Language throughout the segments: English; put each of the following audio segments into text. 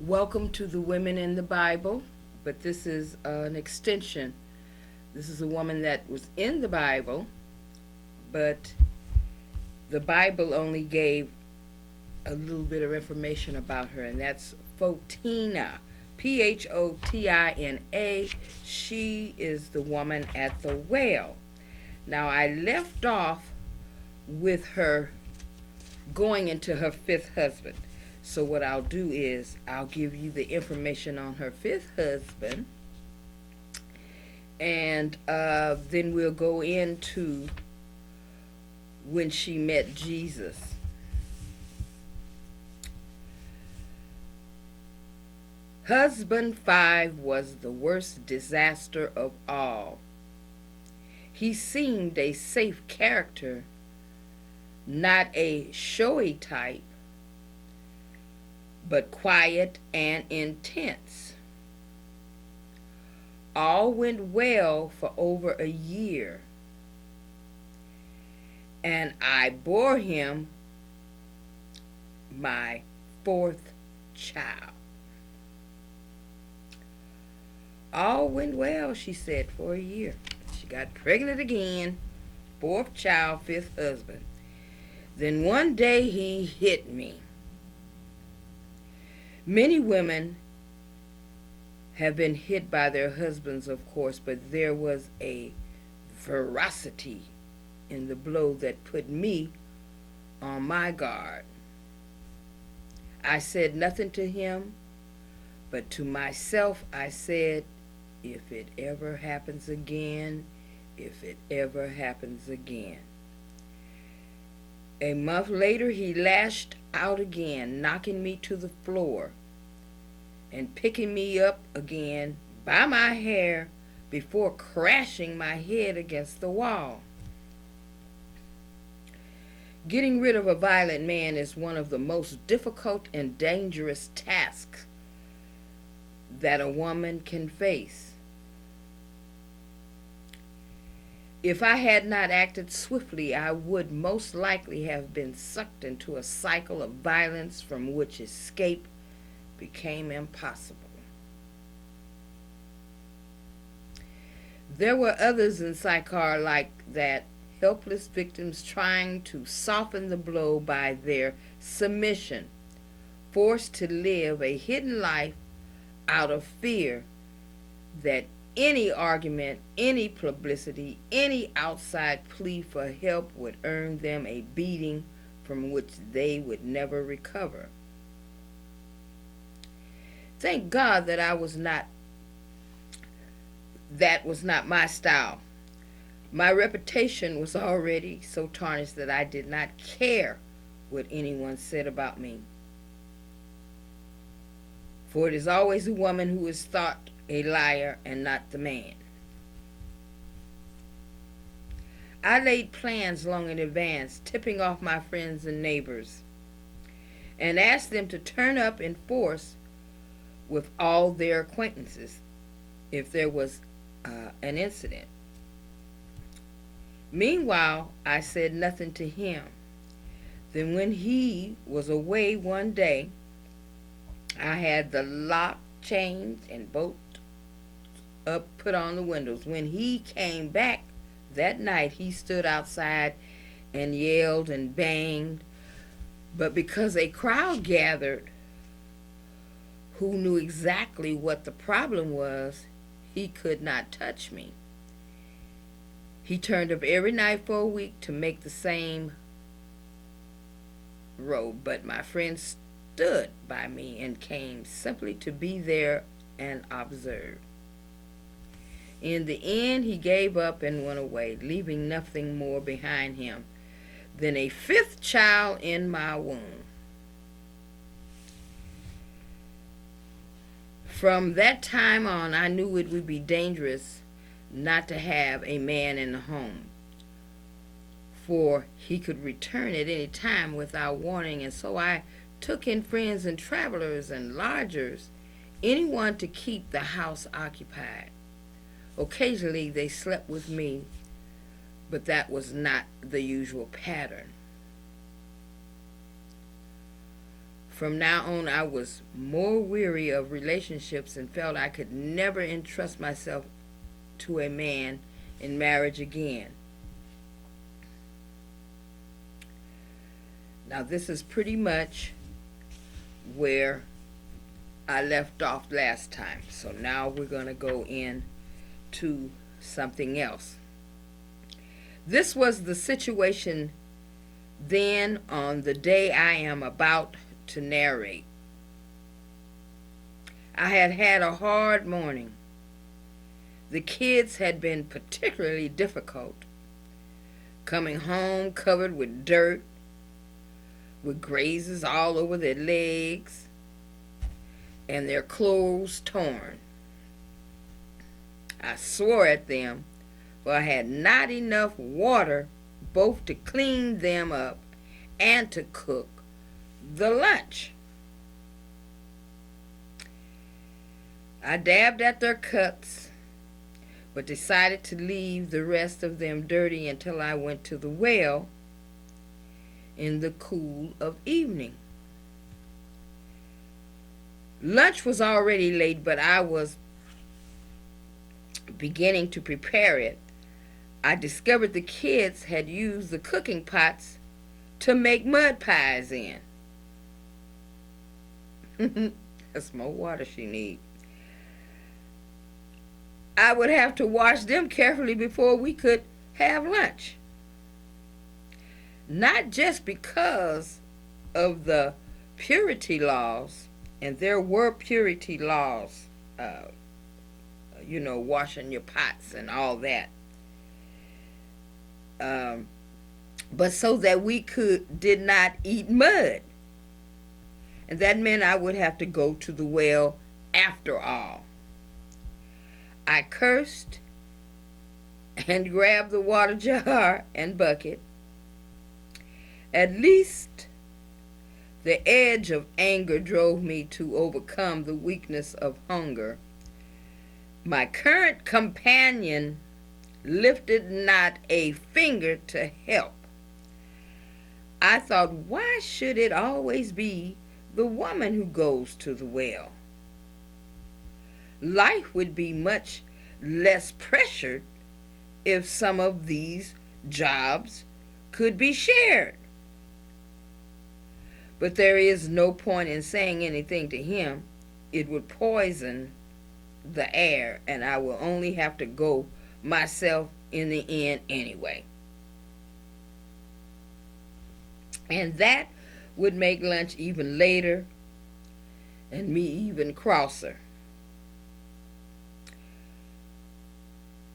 Welcome to the Women in the Bible, but this is an extension. This is a woman that was in the Bible, but the Bible only gave a little bit of information about her, and that's Photina, Photina. She is the woman at the well. Now, I left off with her going into her fifth husband. So what I'll do is I'll give you the information on her fifth husband, and then we'll go into when she met Jesus. Husband 5 was the worst disaster of all. He seemed a safe character, not a showy type, but quiet and intense. All went well for over a year, and I bore him my fourth child. All went well, she said, for a year. She got pregnant again, fourth child, fifth husband. Then one day he hit me. Many women have been hit by their husbands, of course, but there was a ferocity in the blow that put me on my guard. I said nothing to him, but to myself I said, if it ever happens again, if it ever happens again. A month later, he lashed out again, knocking me to the floor and picking me up again by my hair before crashing my head against the wall. Getting rid of a violent man is one of the most difficult and dangerous tasks that a woman can face. If I had not acted swiftly, I would most likely have been sucked into a cycle of violence from which escape became impossible. There were others in Sychar like that, helpless victims trying to soften the blow by their submission, forced to live a hidden life out of fear that any argument, any publicity, any outside plea for help would earn them a beating from which they would never recover. Thank God that that was not my style. My reputation was already so tarnished that I did not care what anyone said about me. For it is always the woman who is thought a liar and not the man. I laid plans long in advance, tipping off my friends and neighbors, and asked them to turn up in force with all their acquaintances if there was an incident. Meanwhile, I said nothing to him. Then when he was away one day, I had the lock changed and bolt up put on the windows. When he came back that night, he stood outside and yelled and banged. But because a crowd gathered who knew exactly what the problem was, he could not touch me. He turned up every night for a week to make the same row, but my friend stood by me and came simply to be there and observe. In the end, he gave up and went away, leaving nothing more behind him than a fifth child in my womb. From that time on, I knew it would be dangerous not to have a man in the home, for he could return at any time without warning, and so I took in friends and travelers and lodgers, anyone to keep the house occupied. Occasionally they slept with me, but that was not the usual pattern. From now on, I was more weary of relationships and felt I could never entrust myself to a man in marriage again. Now, this is pretty much where I left off last time. So now we're going to go into something else. This was the situation then on the day I am about to narrate. I had had a hard morning. The kids had been particularly difficult, coming home covered with dirt, with grazes all over their legs, and their clothes torn. I swore at them, for I had not enough water both to clean them up and to cook the lunch. I dabbed at their cuts, but decided to leave the rest of them dirty until I went to the well in the cool of evening. Lunch was already late, but I was beginning to prepare it. I discovered the kids had used the cooking pots to make mud pies in. That's more water she needs. I would have to wash them carefully before we could have lunch. Not just because of the purity laws, and there were purity laws, washing your pots and all that, but so that we did not eat mud. And that meant I would have to go to the well after all. I cursed and grabbed the water jar and bucket. At least the edge of anger drove me to overcome the weakness of hunger. My current companion lifted not a finger to help. I thought, why should it always be the woman who goes to the well? Life would be much less pressured if some of these jobs could be shared. But there is no point in saying anything to him. It would poison the air, and I will only have to go myself in the end anyway. And that would make lunch even later and me even crosser.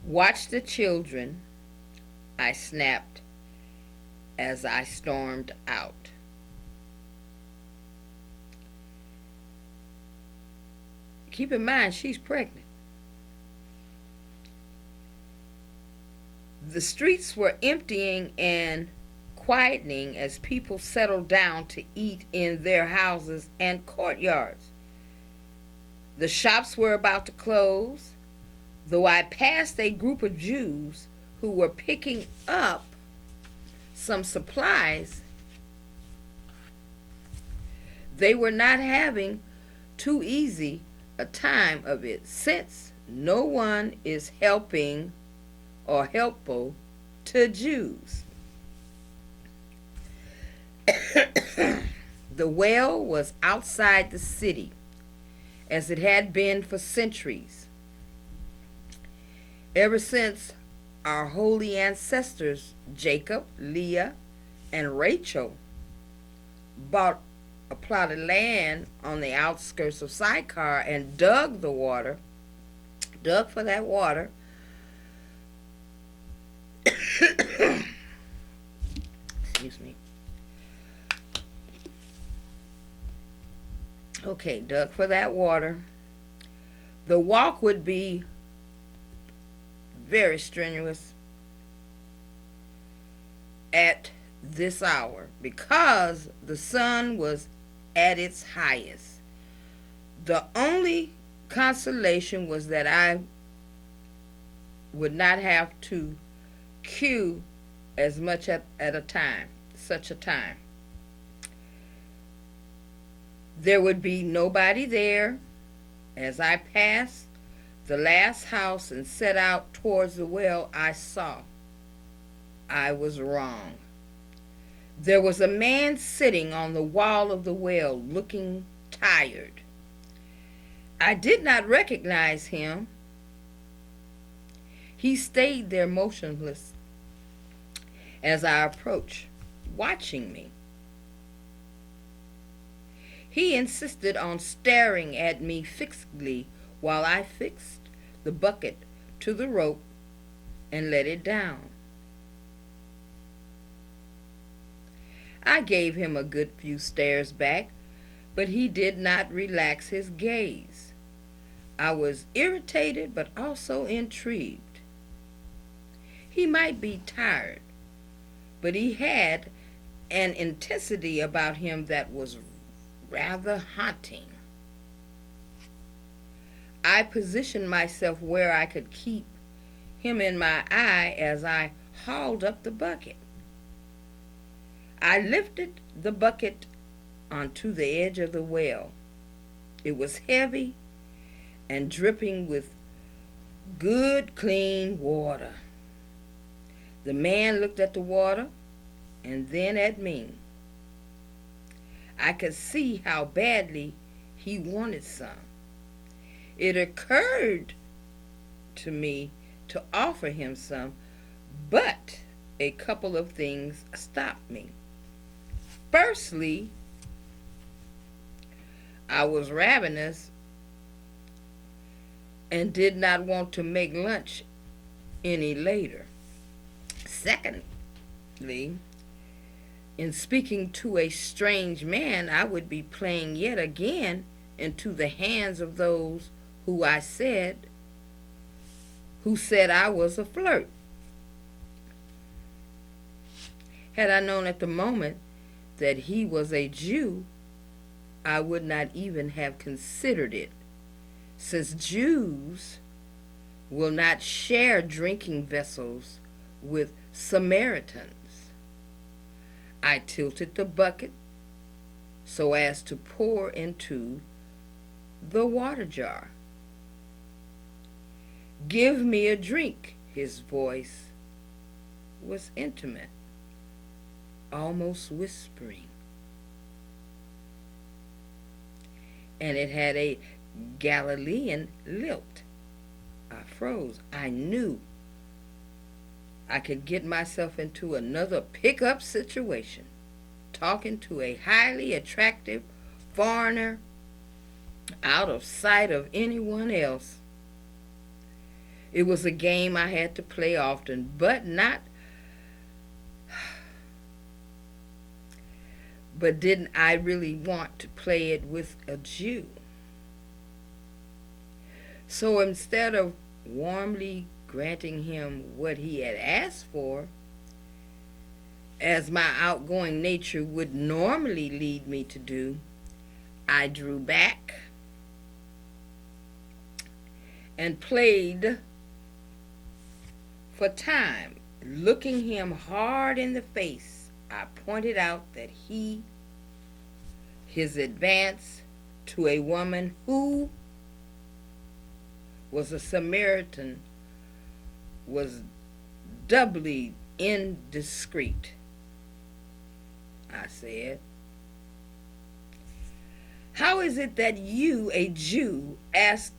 Watch the children, I snapped as I stormed out. Keep in mind, she's pregnant. The streets were emptying and quietening as people settled down to eat in their houses and courtyards. The shops were about to close, though I passed a group of Jews who were picking up some supplies. They were not having too easy a time of it, since no one is helping or helpful to Jews. The well was outside the city, as it had been for centuries. Ever since our holy ancestors, Jacob, Leah, and Rachel, bought a plot of land on the outskirts of Sychar and dug for that water. Excuse me. Okay, dug for that water. The walk would be very strenuous at this hour because the sun was at its highest. The only consolation was that I would not have to queue as much at a time, such a time. There would be nobody there. As I passed the last house and set out towards the well, I saw I was wrong. There was a man sitting on the wall of the well, looking tired. I did not recognize him. He stayed there motionless as I approached, watching me. He insisted on staring at me fixedly while I fixed the bucket to the rope and let it down. I gave him a good few stares back, but he did not relax his gaze. I was irritated but also intrigued. He might be tired, but he had an intensity about him that was rather haunting. I positioned myself where I could keep him in my eye as I hauled up the bucket. I lifted the bucket onto the edge of the well. It was heavy and dripping with good, clean water. The man looked at the water and then at me. I could see how badly he wanted some. It occurred to me to offer him some, but a couple of things stopped me. Firstly, I was ravenous and did not want to make lunch any later. Secondly, in speaking to a strange man, I would be playing yet again into the hands of those who said I was a flirt. Had I known at the moment that he was a Jew, I would not even have considered it, since Jews will not share drinking vessels with Samaritans. I tilted the bucket so as to pour into the water jar. "Give me a drink," his voice was intimate, almost whispering, and it had a Galilean lilt. I froze. I knew I could get myself into another pickup situation, talking to a highly attractive foreigner out of sight of anyone else. It was a game I had to play often, but didn't I really want to play it with a Jew? So instead of warmly granting him what he had asked for, as my outgoing nature would normally lead me to do, I drew back and played for time. Looking him hard in the face, I pointed out that his advance to a woman who was a Samaritan was doubly indiscreet. I said, "How is it that you, a Jew, ask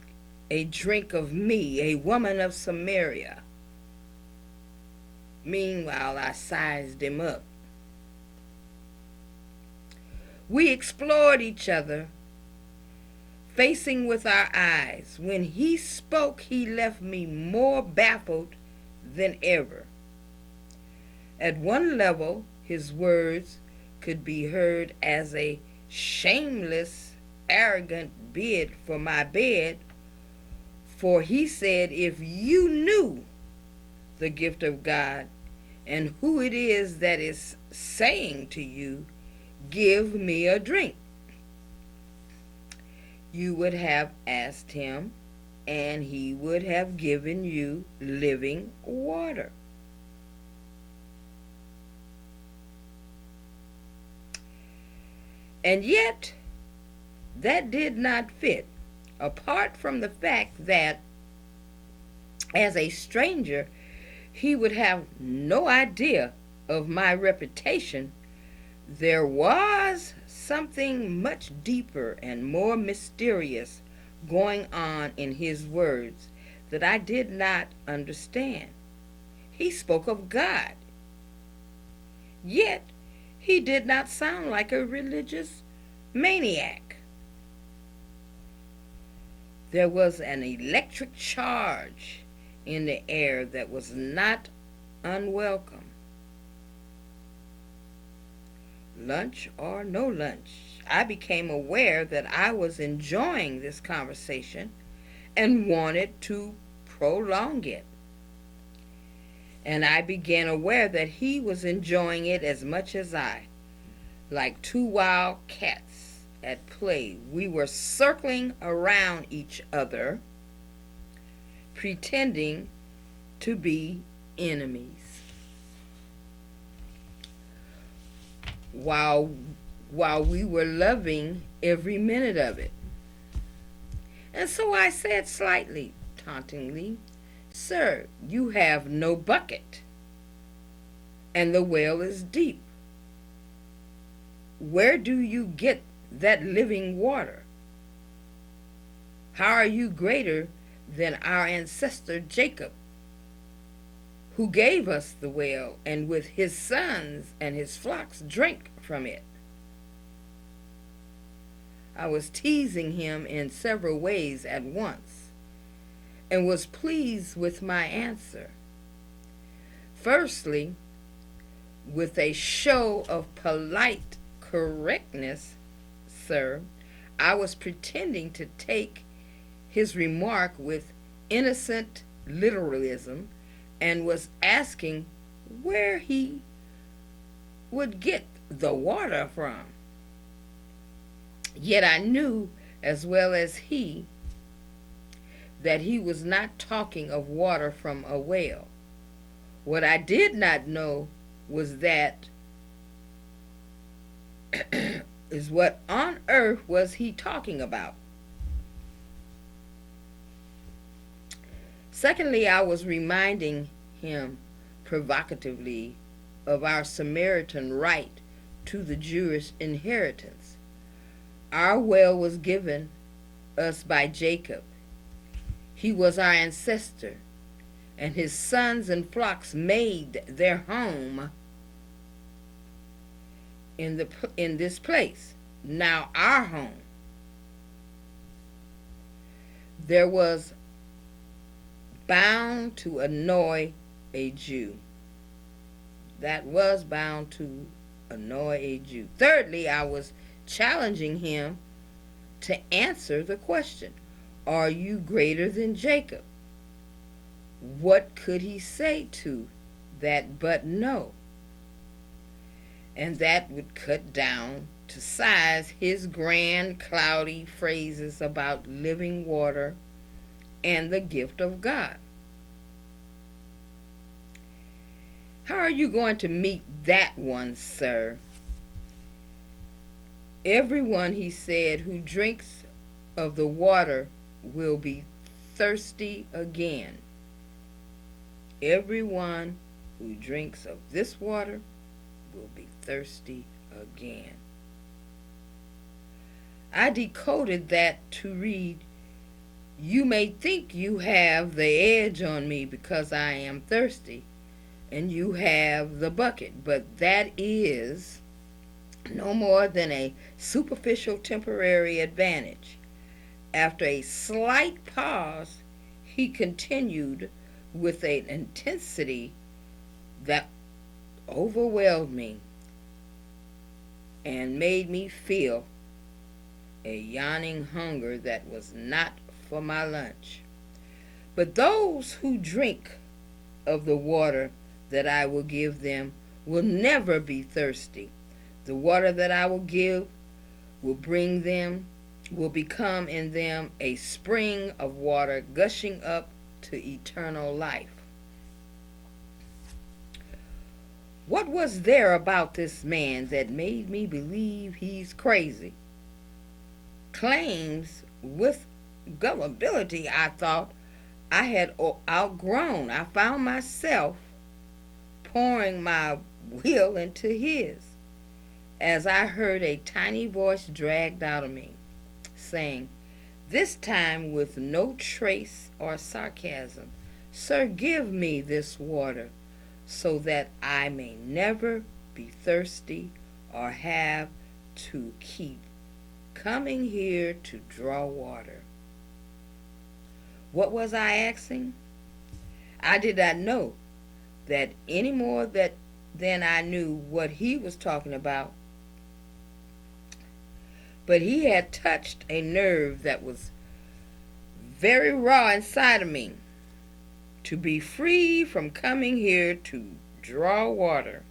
a drink of me, a woman of Samaria?" Meanwhile, I sized him up. We explored each other, facing with our eyes. When he spoke, he left me more baffled than ever. At one level, his words could be heard as a shameless, arrogant bid for my bed, for he said, "If you knew the gift of God and who it is that is saying to you, 'Give me a drink,' you would have asked him, and he would have given you living water." And yet, that did not fit. Apart from the fact that, as a stranger, he would have no idea of my reputation, there was something much deeper and more mysterious going on in his words that I did not understand. He spoke of God, yet he did not sound like a religious maniac. There was an electric charge in the air that was not unwelcome. Lunch or no lunch, I became aware that I was enjoying this conversation and wanted to prolong it. And I began aware that he was enjoying it as much as I. Like two wild cats at play, we were circling around each other, pretending to be enemies. While we were loving every minute of it. And so I said slightly, tauntingly, "Sir, you have no bucket, and the well is deep. Where do you get that living water? How are you greater than our ancestor Jacob, who gave us the well, and with his sons and his flocks drank from it?" I was teasing him in several ways at once, and was pleased with my answer. Firstly, with a show of polite correctness, sir, I was pretending to take his remark with innocent literalism, and was asking where he would get the water from. Yet I knew as well as he that he was not talking of water from a well. What I did not know was that is what on earth was he talking about? Secondly, I was reminding him provocatively of our Samaritan right to the Jewish inheritance. Our well was given us by Jacob. He was our ancestor, and his sons and flocks made their home in this place, now our home. There was bound to annoy a Jew. That was bound to annoy a Jew. Thirdly, I was challenging him to answer the question, are you greater than Jacob? What could he say to that but no? And that would cut down to size his grand cloudy phrases about living water and the gift of God. How are you going to meet that one, sir? Everyone, he said, who drinks of the water will be thirsty again. Everyone who drinks of this water will be thirsty again. I decoded that to read, you may think you have the edge on me because I am thirsty, and you have the bucket, but that is no more than a superficial temporary advantage. After a slight pause, he continued with an intensity that overwhelmed me and made me feel a yawning hunger that was not for my lunch. But those who drink of the water that I will give them will never be thirsty. The water that I will give will become in them a spring of water gushing up to eternal life. What was there about this man that made me believe he's crazy? claims with gullibility I thought I had outgrown. I found myself pouring my will into his as I heard a tiny voice dragged out of me, saying, this time with no trace or sarcasm, Sir, give me this water so that I may never be thirsty or have to keep coming here to draw water. What was I asking? I did not know that any more than I knew what he was talking about. But he had touched a nerve that was very raw inside of me, to be free from coming here to draw water.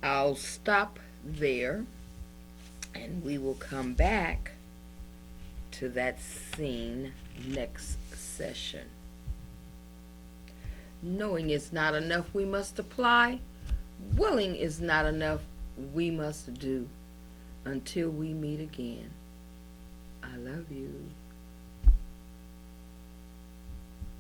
I'll stop there and we will come back to that scene next session. Knowing is not enough, we must apply. Willing is not enough, we must do. Until we meet again, I love you.